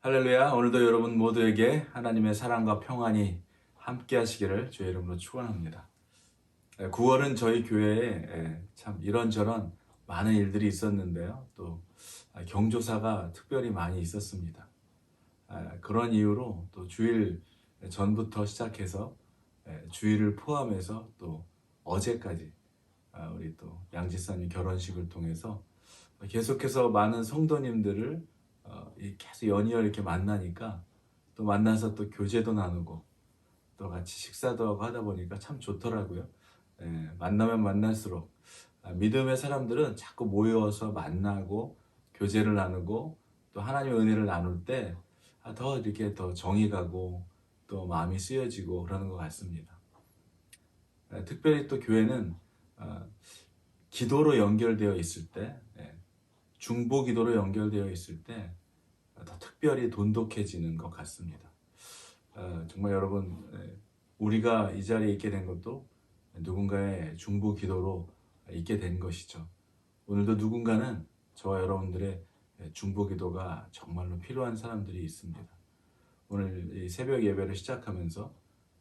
할렐루야. 오늘도 여러분 모두에게 하나님의 사랑과 평안이 함께 하시기를 주의 이름으로 축원합니다. 9월은 저희 교회에 참 이런저런 많은 일들이 있었는데요. 또 경조사가 특별히 많이 있었습니다. 그런 이유로 또 주일 전부터 시작해서 주일을 포함해서 또 어제까지 우리 또 양지사님 결혼식을 통해서 계속해서 많은 성도님들을 계속 연이어 이렇게 만나니까 또 만나서 또 교제도 나누고 또 같이 식사도 하고 하다 보니까 참 좋더라고요. 만나면 만날수록 믿음의 사람들은 자꾸 모여서 만나고 교제를 나누고 또 하나님의 은혜를 나눌 때 더 이렇게 더 정이 가고 또 마음이 쓰여지고 그러는 것 같습니다. 특별히 또 교회는 기도로 연결되어 있을 때, 중보 기도로 연결되어 있을 때 더 특별히 돈독해지는 것 같습니다. 정말 여러분, 우리가 이 자리에 있게 된 것도 누군가의 중보 기도로 있게 된 것이죠. 오늘도 누군가는 저와 여러분들의 중보 기도가 정말로 필요한 사람들이 있습니다. 오늘 이 새벽 예배를 시작하면서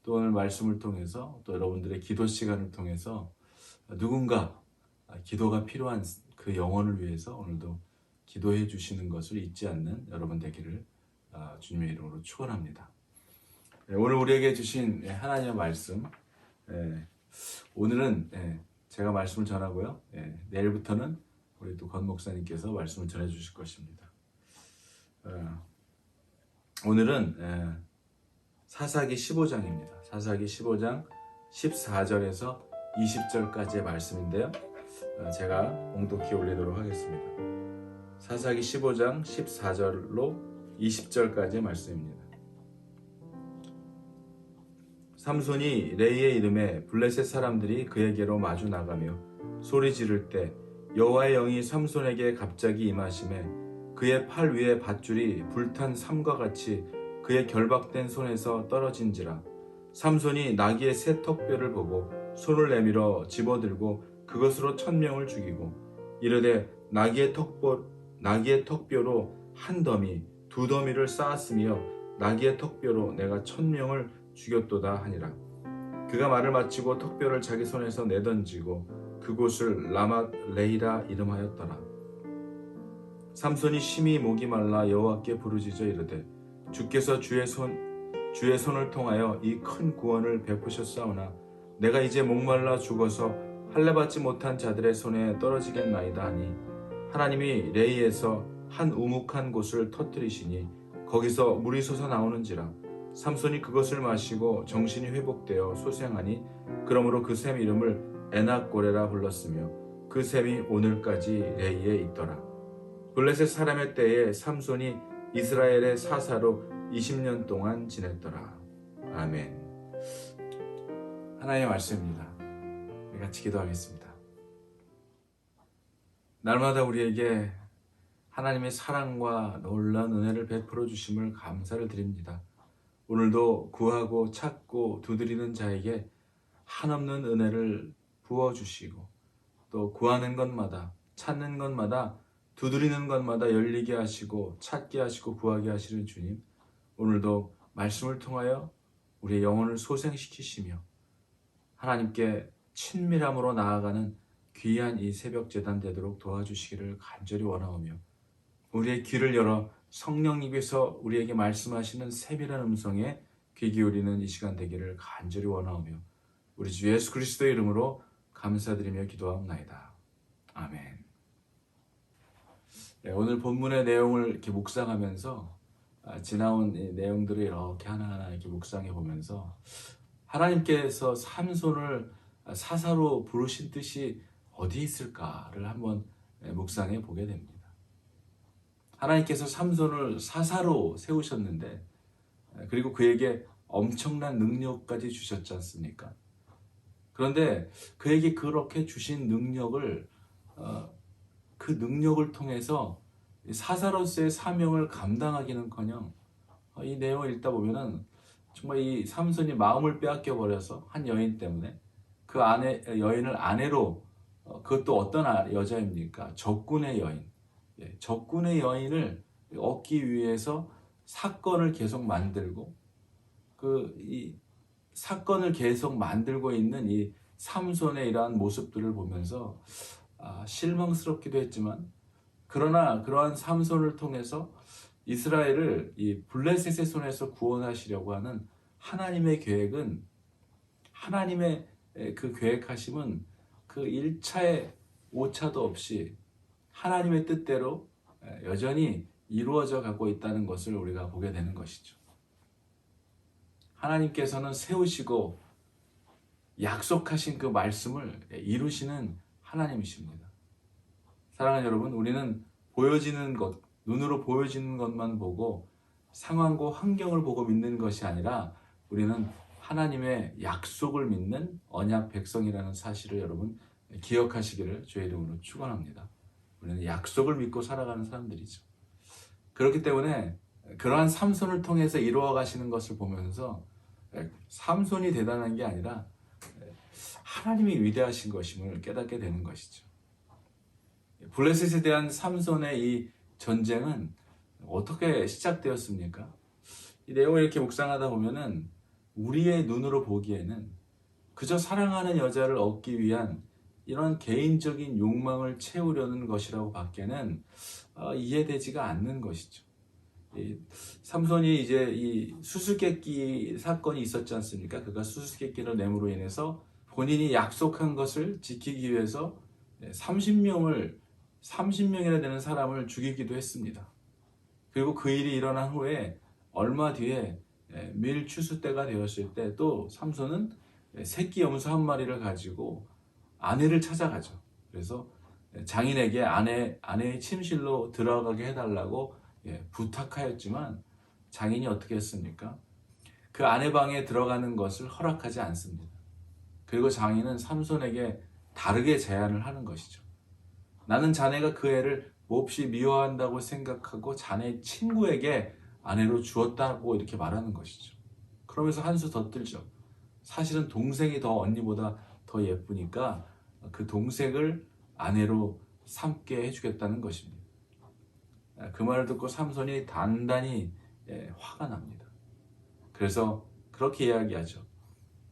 또 오늘 말씀을 통해서 또 여러분들의 기도 시간을 통해서 누군가 기도가 필요한 그 영혼을 위해서 오늘도 기도해 주시는 것을 잊지 않는 여러분 되기를 주님의 이름으로 축원합니다. 오늘 우리에게 주신 하나님의 말씀, 오늘은 제가 말씀을 전하고요. 내일부터는 우리 또 권 목사님께서 말씀을 전해 주실 것입니다. 오늘은 사사기 15장입니다. 사사기 15장 14절에서 20절까지의 말씀인데요. 제가 봉독해 올리도록 하겠습니다. 사사기 15장 14절로 20절까지의 말씀입니다. 삼손이 레이의 이름에 블레셋 사람들이 그에게로 마주 나가며 소리 지를 때 여호와의 영이 삼손에게 갑자기 임하심에 그의 팔 위에 밧줄이 불탄 삼과 같이 그의 결박된 손에서 떨어진지라. 삼손이 나귀의 새 턱뼈를 보고 손을 내밀어 집어들고 그것으로 1000명을 죽이고 이르되 나귀의 턱뼈로 한 더미 두 더미를 쌓았으며 나귀의 턱뼈로 내가 1000명을 죽였도다 하니라. 그가 말을 마치고 턱뼈를 자기 손에서 내던지고 그곳을 라맛 레이라 이름하였더라. 삼손이 심히 목이 말라 여호와께 부르짖어 이르되 주께서 주의 손을 통하여 이 큰 구원을 베푸셨사오나 내가 이제 목말라 죽어서 할례받지 못한 자들의 손에 떨어지겠나이다 하니 하나님이 레이에서 한 우묵한 곳을 터뜨리시니 거기서 물이 솟아나오는지라. 삼손이 그것을 마시고 정신이 회복되어 소생하니 그러므로 그 샘 이름을 에낙고레라 불렀으며 그 샘이 오늘까지 레이에 있더라. 블레셋 사람의 때에 삼손이 이스라엘의 사사로 20년 동안 지냈더라. 아멘. 하나님의 말씀입니다. 우리 같이 기도하겠습니다. 날마다 우리에게 하나님의 사랑과 놀라운 은혜를 베풀어 주심을 감사를 드립니다. 오늘도 구하고 찾고 두드리는 자에게 한없는 은혜를 부어주시고 또 구하는 것마다 찾는 것마다 두드리는 것마다 열리게 하시고 찾게 하시고 구하게 하시는 주님, 오늘도 말씀을 통하여 우리의 영혼을 소생시키시며 하나님께 친밀함으로 나아가는 귀한 이 새벽 제단 되도록 도와주시기를 간절히 원하오며 우리의 귀를 열어 성령님께서 우리에게 말씀하시는 세밀한 음성에 귀 기울이는 이 시간 되기를 간절히 원하오며 우리 주 예수 그리스도의 이름으로 감사드리며 기도하옵나이다. 아멘. 오늘 본문의 내용을 이렇게 묵상하면서 지나온 이 내용들을 이렇게 하나하나 이렇게 묵상해 보면서 하나님께서 삼손을 사사로 부르신 뜻이 어디 있을까를 한번 묵상해 보게 됩니다. 하나님께서 삼손을 사사로 세우셨는데 그리고 그에게 엄청난 능력까지 주셨지 않습니까? 그런데 그에게 그렇게 주신 능력을 그 능력을 통해서 사사로서의 사명을 감당하기는커녕 이 내용을 읽다 보면은 정말 이 삼손이 마음을 빼앗겨 버려서 한 여인 때문에 그 여인을 아내로 그것도 어떤 여자입니까? 적군의 여인. 적군의 여인을 얻기 위해서 사건을 계속 만들고 이 사건을 계속 만들고 있는 이 삼손의 이러한 모습들을 보면서 실망스럽기도 했지만, 그러나 그러한 삼손을 통해서 이스라엘을 이 블레셋의 손에서 구원하시려고 하는 하나님의 계획은, 하나님의 그 계획하심은 그 1차에 오차도 없이 하나님의 뜻대로 여전히 이루어져 가고 있다는 것을 우리가 보게 되는 것이죠. 하나님께서는 세우시고 약속하신 그 말씀을 이루시는 하나님이십니다. 사랑하는 여러분, 우리는 보여지는 것, 눈으로 보여지는 것만 보고 상황과 환경을 보고 믿는 것이 아니라 우리는 하나님의 약속을 믿는 언약 백성이라는 사실을 여러분 기억하시기를 주의 이름으로 축원합니다. 우리는 약속을 믿고 살아가는 사람들이죠. 그렇기 때문에 그러한 삼손을 통해서 이루어 가시는 것을 보면서 삼손이 대단한 게 아니라 하나님이 위대하신 것임을 깨닫게 되는 것이죠. 블레셋에 대한 삼손의 이 전쟁은 어떻게 시작되었습니까? 이 내용을 이렇게 묵상하다 보면은 우리의 눈으로 보기에는 그저 사랑하는 여자를 얻기 위한 이런 개인적인 욕망을 채우려는 것이라고 밖에는 이해되지가 않는 것이죠. 삼손이 이제 이 수수께끼 사건이 있었지 않습니까? 그가 수수께끼를 내므로 인해서 본인이 약속한 것을 지키기 위해서 30명이나 되는 사람을 죽이기도 했습니다. 그리고 그 일이 일어난 후에 얼마 뒤에 밀 추수 때가 되었을 때 또 삼손은 새끼 염소 한 마리를 가지고 아내를 찾아가죠. 그래서 장인에게 아내의 침실로 들어가게 해달라고 부탁하였지만 장인이 어떻게 했습니까? 그 아내 방에 들어가는 것을 허락하지 않습니다. 그리고 장인은 삼손에게 다르게 제안을 하는 것이죠. 나는 자네가 그 애를 몹시 미워한다고 생각하고 자네 친구에게 아내로 주었다고 이렇게 말하는 것이죠. 그러면서 한 수 더 들죠. 사실은 동생이 더 언니보다 더 예쁘니까 그 동생을 아내로 삼게 해주겠다는 것입니다. 그 말을 듣고 삼손이 단단히 화가 납니다. 그래서 그렇게 이야기하죠.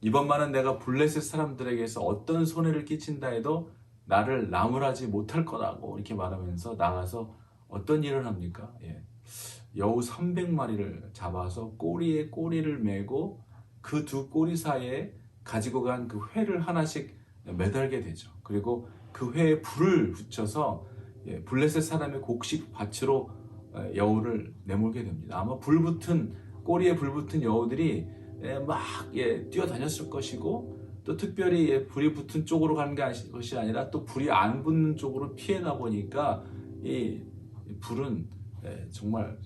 이번만은 내가 블레셋 사람들에게서 어떤 손해를 끼친다 해도 나를 나무라지 못할 거라고 이렇게 말하면서 나가서 어떤 일을 합니까? 여우 300마리를 잡아서 꼬리에 꼬리를 메고 그 두 꼬리 사이에 가지고 간 그 회를 하나씩 매달게 되죠. 그리고 그 회에 불을 붙여서 블레셋 사람의 곡식 밭으로 여우를 내몰게 됩니다. 아마 꼬리에 불 붙은 여우들이 막 뛰어다녔을 것이고, 또 특별히 불이 붙은 쪽으로 간 것이 아니라 또 불이 안 붙는 쪽으로 피해나 보니까 이 불은 정말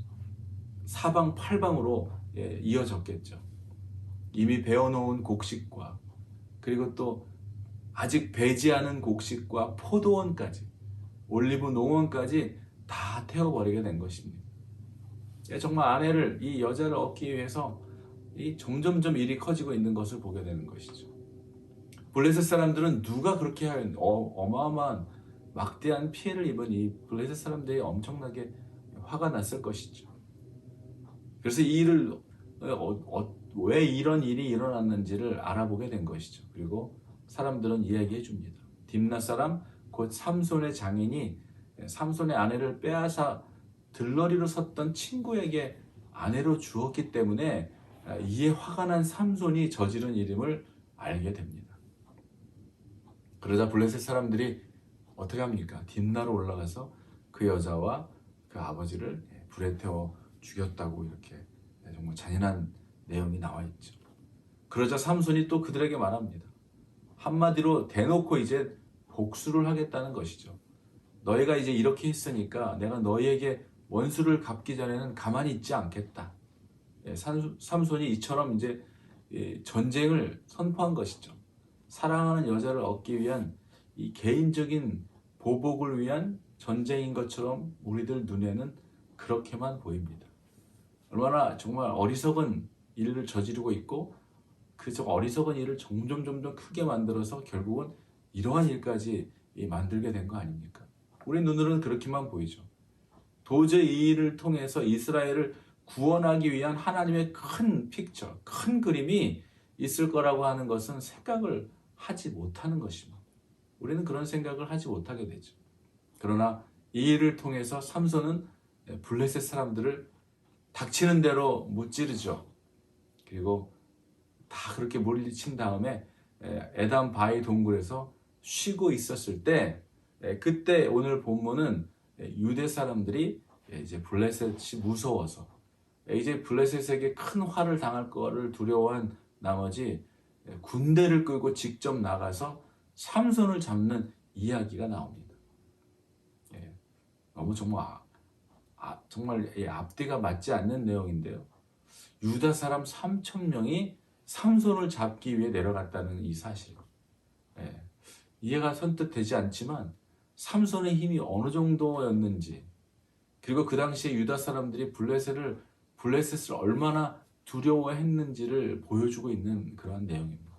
사방팔방으로 이어졌겠죠. 이미 베어놓은 곡식과 그리고 또 아직 배지 않은 곡식과 포도원까지, 올리브 농원까지 다 태워버리게 된 것입니다. 정말 이 여자를 얻기 위해서 점점점 일이 커지고 있는 것을 보게 되는 것이죠. 블레셋 사람들은 누가 그렇게 어마어마한 막대한 피해를 입은 이 블레셋 사람들이 엄청나게 화가 났을 것이죠. 그래서 이 일을 왜 이런 일이 일어났는지를 알아보게 된 것이죠. 그리고 사람들은 이야기해 줍니다. 딥나 사람 곧 삼손의 장인이 삼손의 아내를 빼앗아 들러리로 섰던 친구에게 아내로 주었기 때문에 이에 화가 난 삼손이 저지른 일임을 알게 됩니다. 그러자 블레셋 사람들이 어떻게 합니까? 딥나로 올라가서 그 여자와 그 아버지를 불에 태워 죽였다고 이렇게 정말 잔인한 내용이 나와 있죠. 그러자 삼손이 또 그들에게 말합니다. 한마디로 대놓고 이제 복수를 하겠다는 것이죠. 너희가 이제 이렇게 했으니까 내가 너희에게 원수를 갚기 전에는 가만히 있지 않겠다. 삼손이 이처럼 이제 전쟁을 선포한 것이죠. 사랑하는 여자를 얻기 위한 이 개인적인 보복을 위한 전쟁인 것처럼 우리들 눈에는 그렇게만 보입니다. 얼마나 정말 어리석은 일을 저지르고 있고 그 어리석은 일을 점점 크게 만들어서 결국은 이러한 일까지 만들게 된 거 아닙니까? 우리 눈으로는 그렇게만 보이죠. 도저히 이 일을 통해서 이스라엘을 구원하기 위한 하나님의 큰 픽처, 큰 그림이 있을 거라고 하는 것은 생각을 하지 못하는 것입니다. 우리는 그런 생각을 하지 못하게 되죠. 그러나 이 일을 통해서 삼손은 블레셋 사람들을 닥치는 대로 무찌르죠. 그리고 다 그렇게 물리친 다음에 에담 바위 동굴에서 쉬고 있었을 때, 그때 오늘 본문은 유대 사람들이 이제 블레셋이 무서워서 이제 블레셋에게 큰 화를 당할 거를 두려워한 나머지 군대를 끌고 직접 나가서 삼손을 잡는 이야기가 나옵니다. 너무 정말 앞뒤가 맞지 않는 내용인데요. 유다 사람 3천 명이 삼손을 잡기 위해 내려갔다는 이 사실. 이해가 선뜻 되지 않지만 삼손의 힘이 어느 정도였는지, 그리고 그 당시에 유다 사람들이 블레셋을 얼마나 두려워했는지를 보여주고 있는 그러한 내용입니다.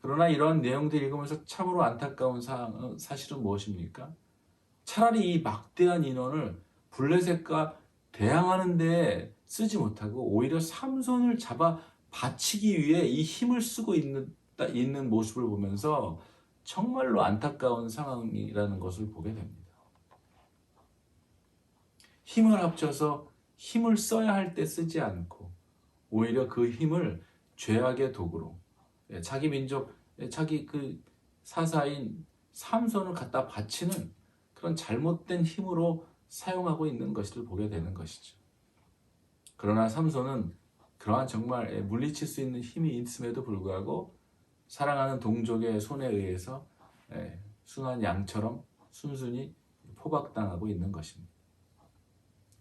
그러나 이러한 내용들 읽으면서 참으로 안타까운 사실은 무엇입니까? 차라리 이 막대한 인원을 블레셋과 대항하는 데 쓰지 못하고 오히려 삼손을 잡아 바치기 위해 이 힘을 쓰고 있는 모습을 보면서 정말로 안타까운 상황이라는 것을 보게 됩니다. 힘을 합쳐서 힘을 써야 할 때 쓰지 않고 오히려 그 힘을 죄악의 도구로 자기 민족, 자기 그 사사인 삼손을 갖다 바치는 그런 잘못된 힘으로 사용하고 있는 것을 보게 되는 것이죠. 그러나 삼손은 그러한 정말 물리칠 수 있는 힘이 있음에도 불구하고 사랑하는 동족의 손에 의해서 순한 양처럼 순순히 포박당하고 있는 것입니다.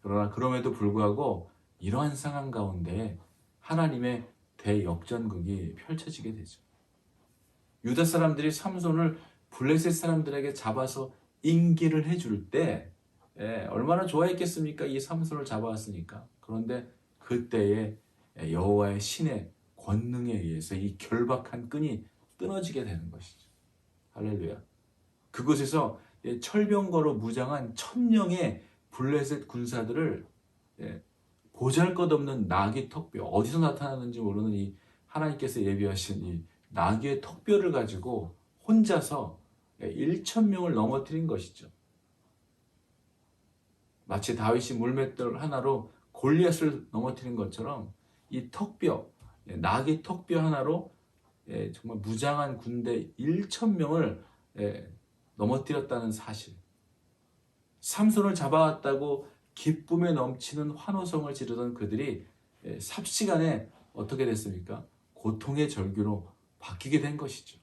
그러나 그럼에도 불구하고 이러한 상황 가운데 하나님의 대역전극이 펼쳐지게 되죠. 유다 사람들이 삼손을 블레셋 사람들에게 잡아서 인기를 해줄 때 얼마나 좋아했겠습니까? 이 삼손을 잡아왔으니까. 그런데 그때에 여호와의 신의 권능에 의해서 이 결박한 끈이 끊어지게 되는 것이죠. 할렐루야. 그곳에서 철병거로 무장한 1000명의 블레셋 군사들을 보잘것없는 나귀 턱뼈, 어디서 나타나는지 모르는 이 하나님께서 예비하신 이 나귀의 턱뼈를 가지고 혼자서 1000명을 넘어뜨린 것이죠. 마치 다윗이 물맷돌 하나로 골리앗을 넘어뜨린 것처럼 이 턱뼈, 나귀 턱뼈 하나로 정말 무장한 군대 1000명을 넘어뜨렸다는 사실. 삼손을 잡아왔다고 기쁨에 넘치는 환호성을 지르던 그들이 삽시간에 어떻게 됐습니까? 고통의 절규로 바뀌게 된 것이죠.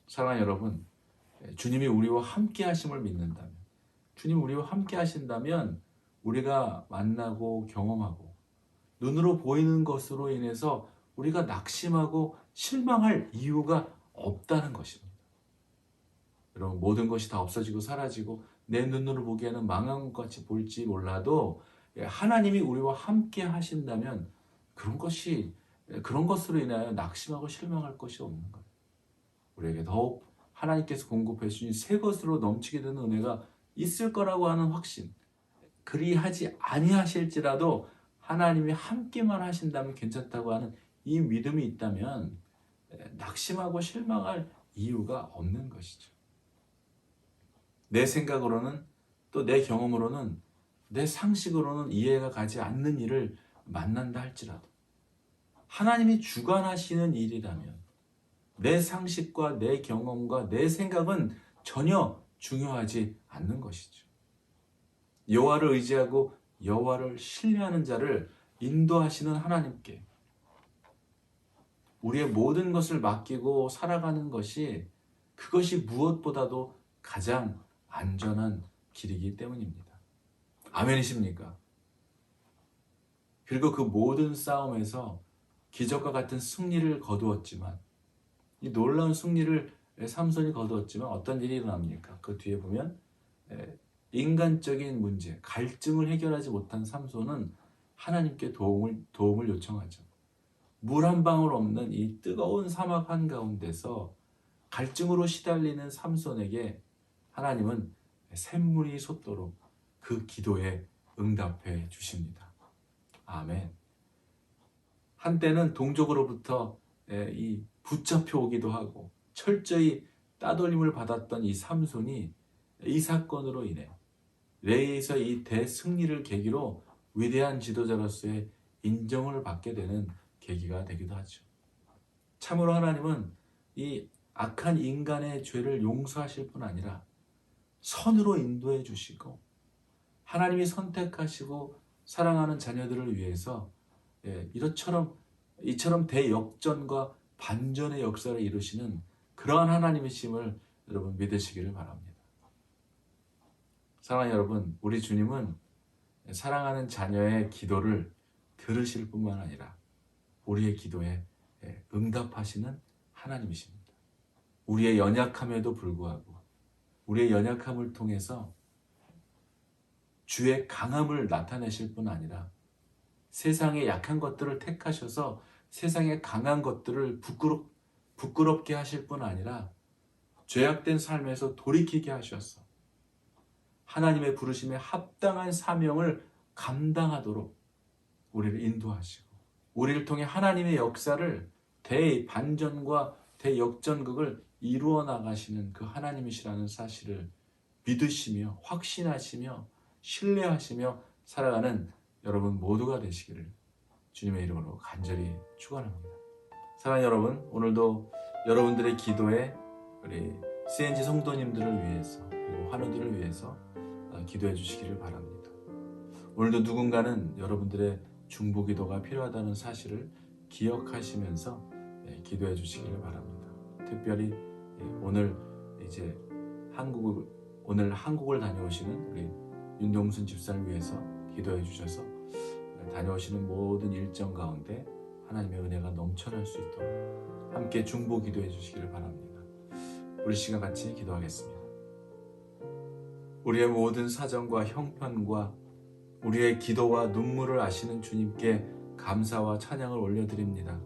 사랑하는 여러분, 주님이 우리와 함께 하심을 믿는다면, 주님 우리와 함께 하신다면 우리가 만나고 경험하고 눈으로 보이는 것으로 인해서 우리가 낙심하고 실망할 이유가 없다는 것입니다. 여러분, 모든 것이 다 없어지고 사라지고 내 눈으로 보기에는 망한 것 같이 보일지 몰라도 하나님이 우리와 함께 하신다면 그런 것으로 인하여 낙심하고 실망할 것이 없는 거예요. 우리에게 더욱 하나님께서 공급해 주신 새 것으로 넘치게 되는 은혜가 있을 거라고 하는 확신, 그리하지 아니하실지라도 하나님이 함께만 하신다면 괜찮다고 하는 이 믿음이 있다면 낙심하고 실망할 이유가 없는 것이죠. 내 생각으로는, 또 내 경험으로는, 내 상식으로는 이해가 가지 않는 일을 만난다 할지라도 하나님이 주관하시는 일이라면 내 상식과 내 경험과 내 생각은 전혀 중요하지 않는 것이죠. 여호와를 의지하고 여호와를 신뢰하는 자를 인도하시는 하나님께 우리의 모든 것을 맡기고 살아가는 것이, 그것이 무엇보다도 가장 안전한 길이기 때문입니다. 아멘이십니까? 그리고 그 모든 싸움에서 기적과 같은 승리를 거두었지만, 이 놀라운 승리를 삼손이 거두었지만 어떤 일이 일어납니까? 그 뒤에 보면 인간적인 문제, 갈증을 해결하지 못한 삼손은 하나님께 도움을 요청하죠. 물 한 방울 없는 이 뜨거운 사막 한가운데서 갈증으로 시달리는 삼손에게 하나님은 샘물이 솟도록 그 기도에 응답해 주십니다. 아멘. 한때는 동족으로부터 이 붙잡혀 오기도 하고 철저히 따돌림을 받았던 이 삼손이 이 사건으로 인해 레이에서 이 대승리를 계기로 위대한 지도자로서의 인정을 받게 되는 계기가 되기도 하죠. 참으로 하나님은 이 악한 인간의 죄를 용서하실 뿐 아니라 선으로 인도해 주시고 하나님이 선택하시고 사랑하는 자녀들을 위해서 이처럼 대역전과 반전의 역사를 이루시는 그러한 하나님이심을 여러분 믿으시기를 바랍니다. 사랑하는 여러분, 우리 주님은 사랑하는 자녀의 기도를 들으실 뿐만 아니라 우리의 기도에 응답하시는 하나님이십니다. 우리의 연약함에도 불구하고 우리의 연약함을 통해서 주의 강함을 나타내실 뿐 아니라 세상의 약한 것들을 택하셔서 세상의 강한 것들을 부끄럽게 하실 뿐 아니라 죄악된 삶에서 돌이키게 하셔서 하나님의 부르심에 합당한 사명을 감당하도록 우리를 인도하시고 우리를 통해 하나님의 역사를 대반전과 대역전극을 이루어 나가시는 그 하나님이시라는 사실을 믿으시며 확신하시며 신뢰하시며 살아가는 여러분 모두가 되시기를 주님의 이름으로 간절히 축원합니다. 사랑하는 여러분, 오늘도 여러분들의 기도에 우리 CNG 성도님들을 위해서 그리고 환우들을 위해서 기도해 주시기를 바랍니다. 오늘도 누군가는 여러분들의 중보기도가 필요하다는 사실을 기억하시면서 기도해 주시기를 바랍니다. 특별히 오늘 한국을 다녀오시는 우리 윤동순 집사를 위해서 기도해 주셔서 다녀오시는 모든 일정 가운데 하나님의 은혜가 넘쳐날 수 있도록 함께 중보 기도해 주시기를 바랍니다. 우리 시간 같이 기도하겠습니다. 우리의 모든 사정과 형편과 우리의 기도와 눈물을 아시는 주님께 감사와 찬양을 올려드립니다.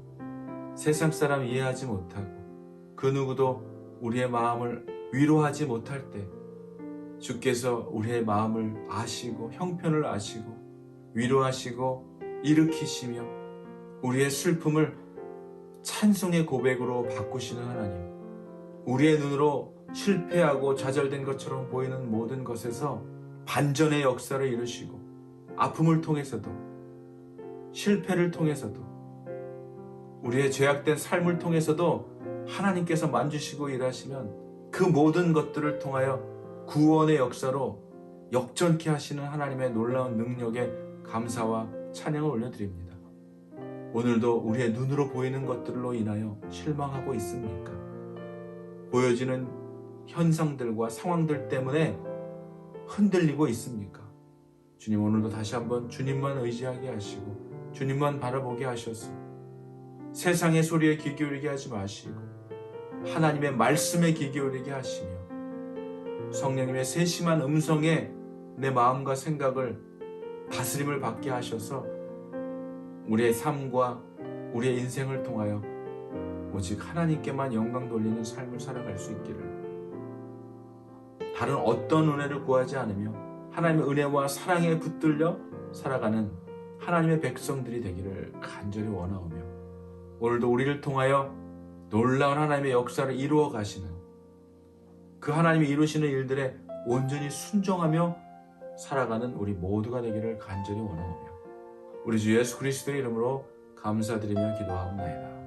세상 사람 이해하지 못하고 그 누구도 우리의 마음을 위로하지 못할 때 주께서 우리의 마음을 아시고 형편을 아시고 위로하시고 일으키시며 우리의 슬픔을 찬송의 고백으로 바꾸시는 하나님, 우리의 눈으로 실패하고 좌절된 것처럼 보이는 모든 것에서 반전의 역사를 이루시고 아픔을 통해서도 실패를 통해서도 우리의 죄악된 삶을 통해서도 하나님께서 만지시고 일하시면 그 모든 것들을 통하여 구원의 역사로 역전케 하시는 하나님의 놀라운 능력에 감사와 찬양을 올려드립니다. 오늘도 우리의 눈으로 보이는 것들로 인하여 실망하고 있습니까? 보여지는 현상들과 상황들 때문에 흔들리고 있습니까? 주님, 오늘도 다시 한번 주님만 의지하게 하시고 주님만 바라보게 하셔서 세상의 소리에 귀 기울이게 하지 마시고 하나님의 말씀에 귀 기울이게 하시며 성령님의 세심한 음성에 내 마음과 생각을 다스림을 받게 하셔서 우리의 삶과 우리의 인생을 통하여 오직 하나님께만 영광 돌리는 삶을 살아갈 수 있기를, 다른 어떤 은혜를 구하지 않으며 하나님의 은혜와 사랑에 붙들려 살아가는 하나님의 백성들이 되기를 간절히 원하오며 오늘도 우리를 통하여 놀라운 하나님의 역사를 이루어 가시는 그 하나님이 이루시는 일들에 온전히 순종하며 살아가는 우리 모두가 되기를 간절히 원하오며 우리 주 예수 그리스도의 이름으로 감사드리며 기도하옵나이다.